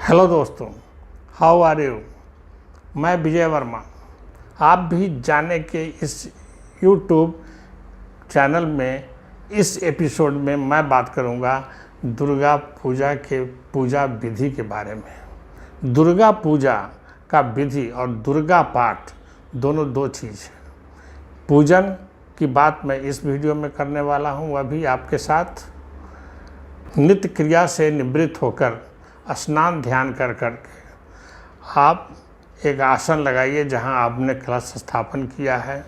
Hello दोस्तों, how are you. मैं विजय वर्मा। आप भी जाने के इस यूट्यूब चैनल में इस एपिसोड में मैं बात करूंगा दुर्गा पूजा के पूजा विधि के बारे में। दुर्गा पूजा का विधि और दुर्गा पाठ दोनों दो चीज़ है। पूजन की बात मैं इस वीडियो में करने वाला हूं, वह भी आपके साथ नित्य क्रिया से निवृत्त होकर स्नान ध्यान कर के आप एक आसन लगाइए जहां आपने कलश स्थापन किया है।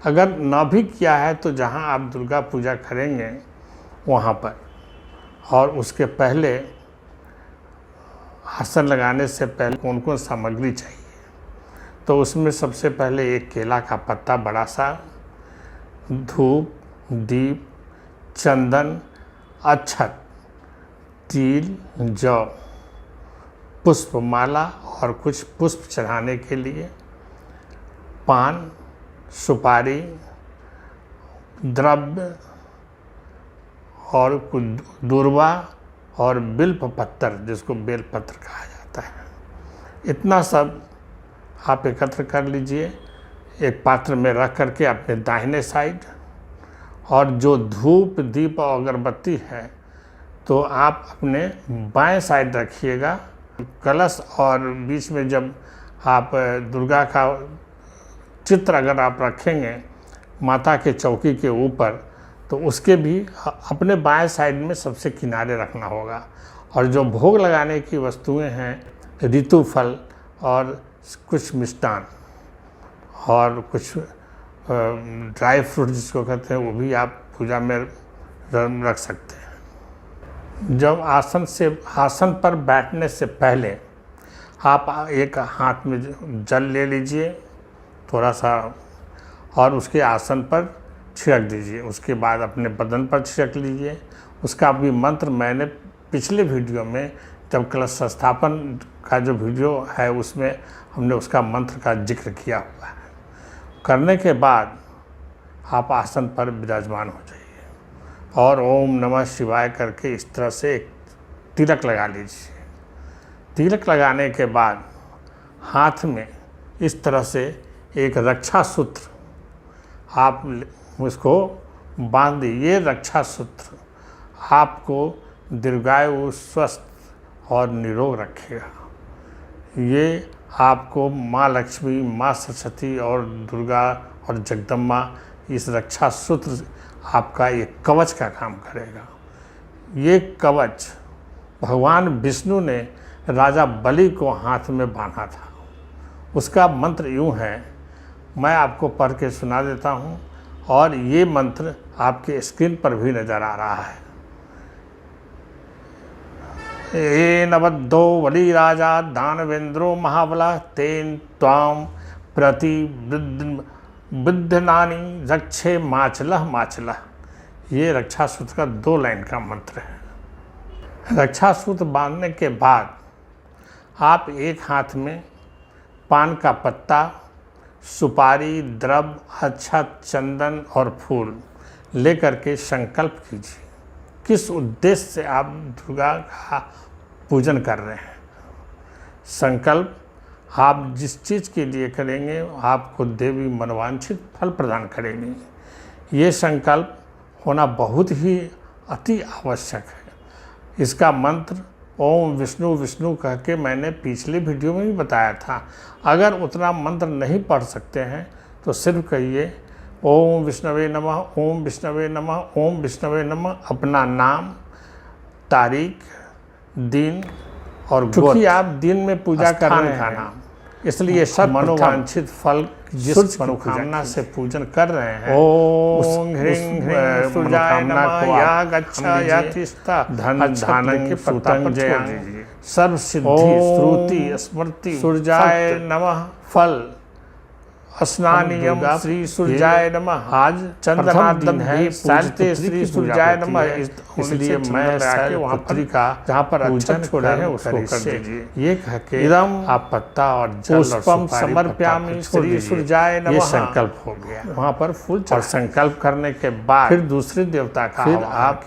अगर न भी किया है तो जहां आप दुर्गा पूजा करेंगे वहां पर, और उसके पहले आसन लगाने से पहले कौन कौन सामग्री चाहिए, तो उसमें सबसे पहले एक केला का पत्ता बड़ा सा, धूप, दीप, चंदन, अक्षत, तिल, जौ, पुष्पमाला और कुछ पुष्प चढ़ाने के लिए, पान, सुपारी, द्रव्य और कुछ दूर्वा और बिल्व पत्तर, जिसको बेल पत्र कहा जाता है। इतना सब आप एकत्र कर लीजिए एक पात्र में रख करके अपने दाहिने साइड, और जो धूप, दीप और अगरबत्ती है तो आप अपने बाएं साइड रखिएगा। कलश और बीच में जब आप दुर्गा का चित्र अगर आप रखेंगे माता के चौकी के ऊपर, तो उसके भी अपने बाएं साइड में सबसे किनारे रखना होगा। और जो भोग लगाने की वस्तुएं हैं, ऋतु फल और कुछ मिष्टान और कुछ ड्राई फ्रूट जिसको कहते हैं, वो भी आप पूजा में रख सकते हैं। जब आसन पर बैठने से पहले आप एक हाथ में जल ले लीजिए थोड़ा सा, और उसके आसन पर छिड़क दीजिए। उसके बाद अपने बदन पर छिड़क लीजिए। उसका भी मंत्र मैंने पिछले वीडियो में, जब कलश स्थापन का जो वीडियो है उसमें हमने उसका मंत्र का जिक्र किया हुआ है। करने के बाद आप आसन पर विराजमान हो जाइए और ओम नमः शिवाय करके इस तरह से एक तिलक लगा लीजिए। तिलक लगाने के बाद हाथ में इस तरह से एक रक्षा सूत्र आप उसको बांध दीजिए। ये रक्षा सूत्र आपको दीर्घायु, स्वस्थ और निरोग रखेगा। ये आपको माँ लक्ष्मी, माँ सरस्वती और दुर्गा और जगदम्बा, इस रक्षा सूत्र आपका एक कवच का काम करेगा। ये कवच भगवान विष्णु ने राजा बलि को हाथ में बांधा था। उसका मंत्र यूँ है, मैं आपको पढ़ के सुना देता हूँ, और ये मंत्र आपके स्क्रीन पर भी नज़र आ रहा है। ये नवद्धो बलि राजा दानवेंद्रो महाबला तेन त्वाम प्रति विद्धनानी रक्षे माचलह माचलह। ये रक्षा सूत्र का 2 लाइन का मंत्र है। रक्षा सूत्र बांधने के बाद आप एक हाथ में पान का पत्ता, सुपारी, द्रव्य, अक्षत, चंदन और फूल लेकर के संकल्प कीजिए किस उद्देश्य से आप दुर्गा का पूजन कर रहे हैं। संकल्प आप जिस चीज़ के लिए करेंगे आपको देवी मनवांछित फल प्रदान करेंगी। ये संकल्प होना बहुत ही अति आवश्यक है। इसका मंत्र ओम विष्णु विष्णु कह के मैंने पिछले वीडियो में भी बताया था। अगर उतना मंत्र नहीं पढ़ सकते हैं तो सिर्फ कहिए ओम विष्णवे नमः, ओम विष्णवे नमः, ओम विष्णवे नमः, अपना नाम, तारीख, दिन और क्योंकि आप दिन में पूजा कर रहे हैं, इसलिए सब मनोवांछित फल जिस मनोकामना से पूजन कर रहे हैं, ओम ह्रीं ह्रीं सूर्याय नमः या गच्छा या तिष्ठा धन धान के पत्ता पर छोड़ दीजिए। सर्व सिद्धि श्रुति स्मृति सूर्याय नमः फल स्नानियम श्री सूर्याय नमः। आज चंद्रमा दिन है, सालते श्री सूर्याय नमः, इसलिए मैं आके वहाँ पत्रिका जहाँ पर अच्छा छोड़े हैं उसको कर दीजिए। ये कह के इदम आप पत्ता और जल पुष्पम समर्पयामि श्री सूर्याय नमः, ये संकल्प हो गया। वहाँ पर फूल और संकल्प करने के बाद फिर दूसरे देवता का फिर आप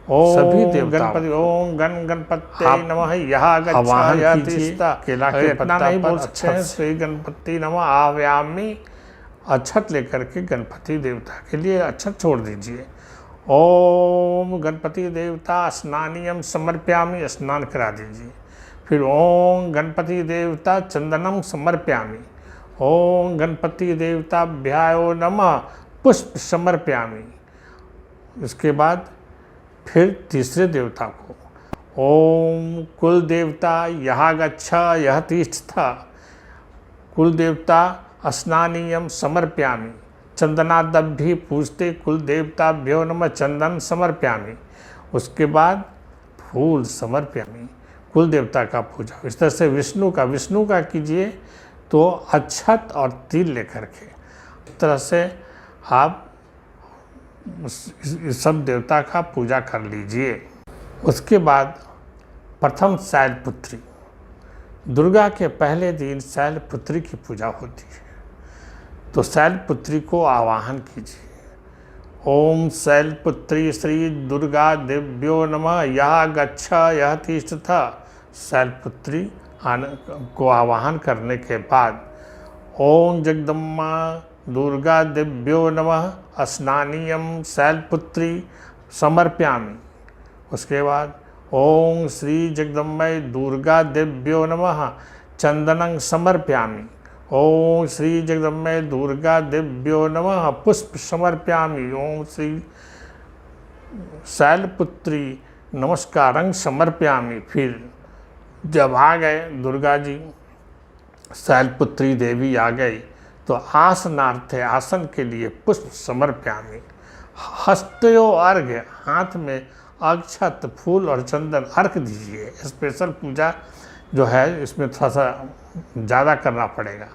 सभी ओम देवताओं गणपति, ओम गणपति आप नमः। यह आवाहन गच्छा कीजिए, केला के इतना पत्ता नहीं पर बोल सकते हैं, अक्षत से श्री गणपति नमः आव्यामी। अक्षत लेकर के गणपति देवता के लिए अक्षत छोड़ दीजिए। ओम गणपति देवता स्नानियम समर्पयामि, स्नान करा दीजिए। फिर ओम गणपति देवता चंदनम समर्पयामि। ओम गणपति देवताभ्यायो नमः पुष्प समर्पयामि। इसके बाद फिर तीसरे देवता को ओम कुल देवता यह गच्छा यह तिष्ठ, कुल देवता स्नानीयम समर्पयामि। चंदनादभ्य पूजते कुल देवताभ्यो नमः चंदन समर्पयामि। उसके बाद फूल समर्पयामि, कुल देवता का पूजा। इस तरह से विष्णु का कीजिए तो अक्षत और तिल लेकर के, इस तरह से आप इस सब देवता का पूजा कर लीजिए। उसके बाद प्रथम शैलपुत्री, दुर्गा के पहले दिन शैलपुत्री की पूजा होती है, तो शैलपुत्री को आवाहन कीजिए। ओम शैलपुत्री श्री दुर्गा देव्यो नमः यह गच्छा यह तिष्ठ। शैलपुत्री को आवाहन करने के बाद ओम जगदम्बा दुर्गा देव्यो नमः स्नानीयम शैलपुत्री समर्पयामि। उसके बाद ओम श्री जगदम्बे दुर्गा देव्यो नमः चंदनं समर्पयामि। ओम श्री जगदम्बे दुर्गा देव्यो नमः पुष्प समर्पयामि। ओम श्री शैलपुत्री नमस्कारं समर्पयामि। फिर जब आ गए दुर्गा जी, शैलपुत्री देवी आ गई, तो आसनार्थे आसन के लिए पुष्प समर्पयामि। हस्तयो अर्घ्य, हाथ में अक्षत फूल और चंदन अर्घ दीजिए। स्पेशल पूजा जो है इसमें थोड़ा सा ज़्यादा करना पड़ेगा।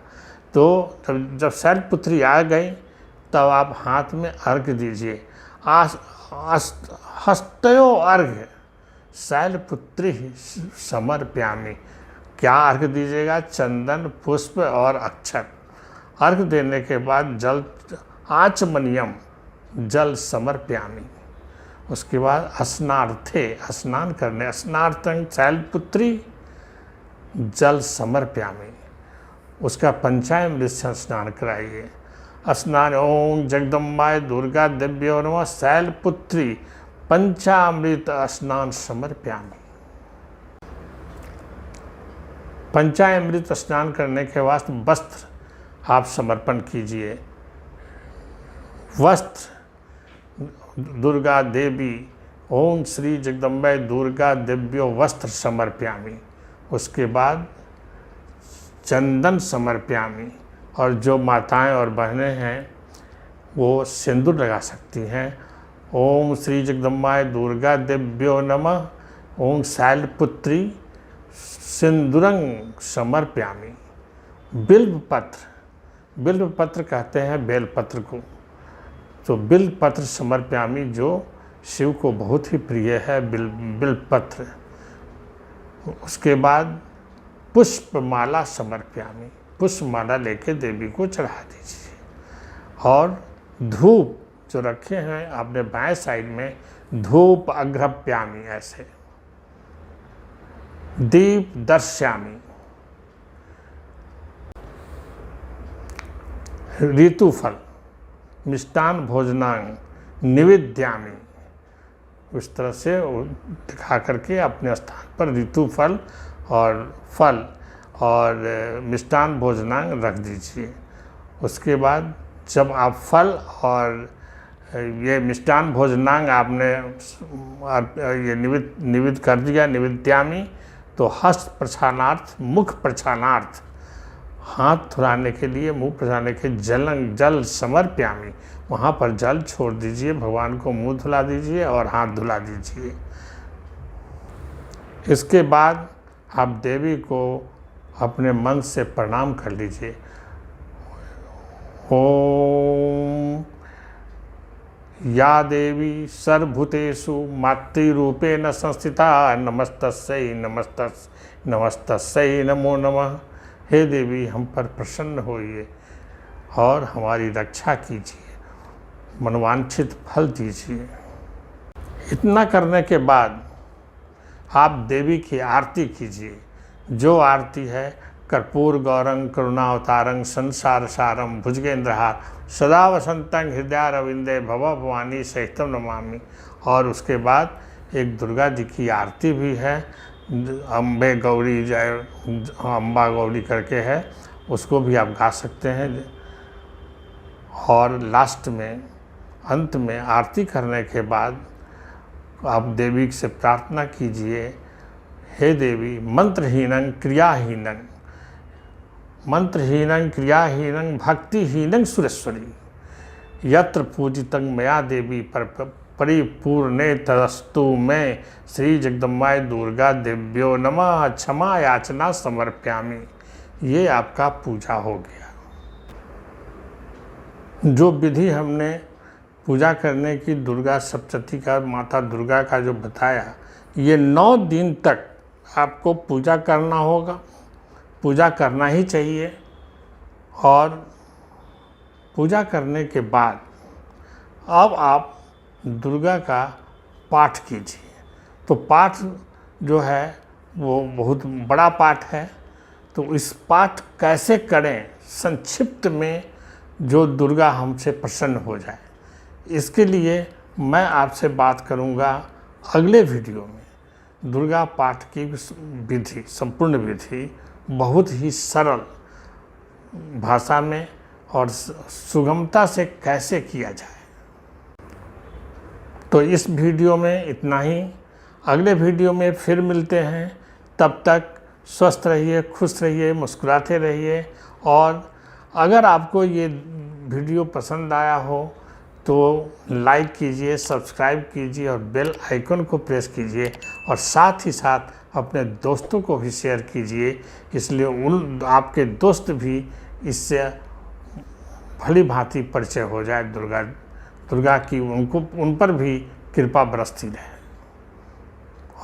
तो जब शैलपुत्री आ गई तब आप हाथ में अर्घ दीजिए। हस्तयो अर्घ्य शैलपुत्री समर्पयामि। क्या अर्घ दीजिएगा? चंदन पुष्प और अक्षत। अर्घ देने के बाद जल आचमनियम जल समर्पयामि। उसके बाद स्नार्थे, स्नान करने, स्नार्थं शैलपुत्री जल समर्पयामि। उसका पंचामृत से स्नान कराइए। स्नान ओम जगदम्बाय दुर्गा देव्यो नमः शैलपुत्री पंचामृत स्नान समर्पयामि। पंचामृत स्नान करने के बाद वस्त्र आप समर्पण कीजिए। वस्त्र दुर्गा देवी ओम श्री जगदम्बे दुर्गा देव्यो वस्त्र समर्पयामि। उसके बाद चंदन समर्पयामि। और जो माताएं और बहनें हैं वो सिंदूर लगा सकती हैं। ओम श्री जगदम्बाय दुर्गा देव्यो नमः ओम शैलपुत्री सिंदूरं समर्पयामि। बिल्व पत्र कहते हैं बेलपत्र को, तो बिल्व पत्र समर्पयामि जो शिव को बहुत ही प्रिय है, बिल्व पत्र। उसके बाद पुष्पमाला समर्पयामि। पुष्पमाला लेके देवी को चढ़ा दीजिए। और धूप जो रखे हैं आपने बाएं साइड में, धूप अघ्रप्यामि, ऐसे दीप दर्श्यामि। ऋतुफल मिष्टान भोजनांग निवेद्यामि। उस तरह से दिखा करके अपने स्थान पर ऋतुफल और फल और मिष्टान भोजनांग रख दीजिए। उसके बाद जब आप फल और ये मिष्टान भोजनांग आपने ये निवेद कर दिया, निवेद्यामि, तो हस्त प्रक्षालनार्थ, मुख प्रक्षालनार्थ, हाथ धुलाने के लिए, मुंह प्रक्षालने के जल समर्पयामि। वहाँ पर जल छोड़ दीजिए, भगवान को मुंह धुला दीजिए और हाथ धुला दीजिए। इसके बाद आप देवी को अपने मन से प्रणाम कर लीजिए। ओम या देवी सर्वभूतेषु मातृरूपेण संस्थिता नमस्तस्यै नमस्तस्यै नमो नमः। हे देवी, हम पर प्रसन्न होइए और हमारी रक्षा कीजिए, मनोवांछित फल दीजिए। इतना करने के बाद आप देवी की आरती कीजिए। जो आरती है कर्पूर गौरं करुणावतारं संसार सारं भुजगेंद्रहार सदा वसंतं हृदयारविंदे भव भवानी सहितम नमामि। और उसके बाद एक दुर्गा जी की आरती भी है, अम्बे गौरी जय अम्बा गौरी करके है, उसको भी आप गा सकते हैं। और लास्ट में अंत में आरती करने के बाद आप देवी से प्रार्थना कीजिए, हे देवी मंत्रहीनं क्रियाहीनं भक्तिहीनं सुरेश्वरी यत्र पूजितं मया देवी परिपूर्णे तदस्तु में श्री जगदम्बाय दुर्गा देव्यो नमः क्षमा याचना समर्प्यामि। ये आपका पूजा हो गया। जो विधि हमने पूजा करने की दुर्गा सप्तशती का, माता दुर्गा का जो बताया, ये 9 दिन तक आपको पूजा करना होगा, पूजा करना ही चाहिए। और पूजा करने के बाद अब आप दुर्गा का पाठ कीजिए। तो पाठ जो है वो बहुत बड़ा पाठ है, तो इस पाठ कैसे करें संक्षिप्त में, जो दुर्गा हमसे प्रसन्न हो जाए, इसके लिए मैं आपसे बात करूंगा अगले वीडियो में। दुर्गा पाठ की विधि, संपूर्ण विधि बहुत ही सरल भाषा में और सुगमता से कैसे किया जाए। तो इस वीडियो में इतना ही। अगले वीडियो में फिर मिलते हैं। तब तक स्वस्थ रहिए, खुश रहिए, मुस्कुराते रहिए। और अगर आपको ये वीडियो पसंद आया हो तो लाइक कीजिए, सब्सक्राइब कीजिए और बेल आइकन को प्रेस कीजिए। और साथ ही साथ अपने दोस्तों को भी शेयर कीजिए, इसलिए आपके दोस्त भी इससे भली भांति परिचय हो जाए दुर्गा की, उन पर भी कृपा बरसती रहे।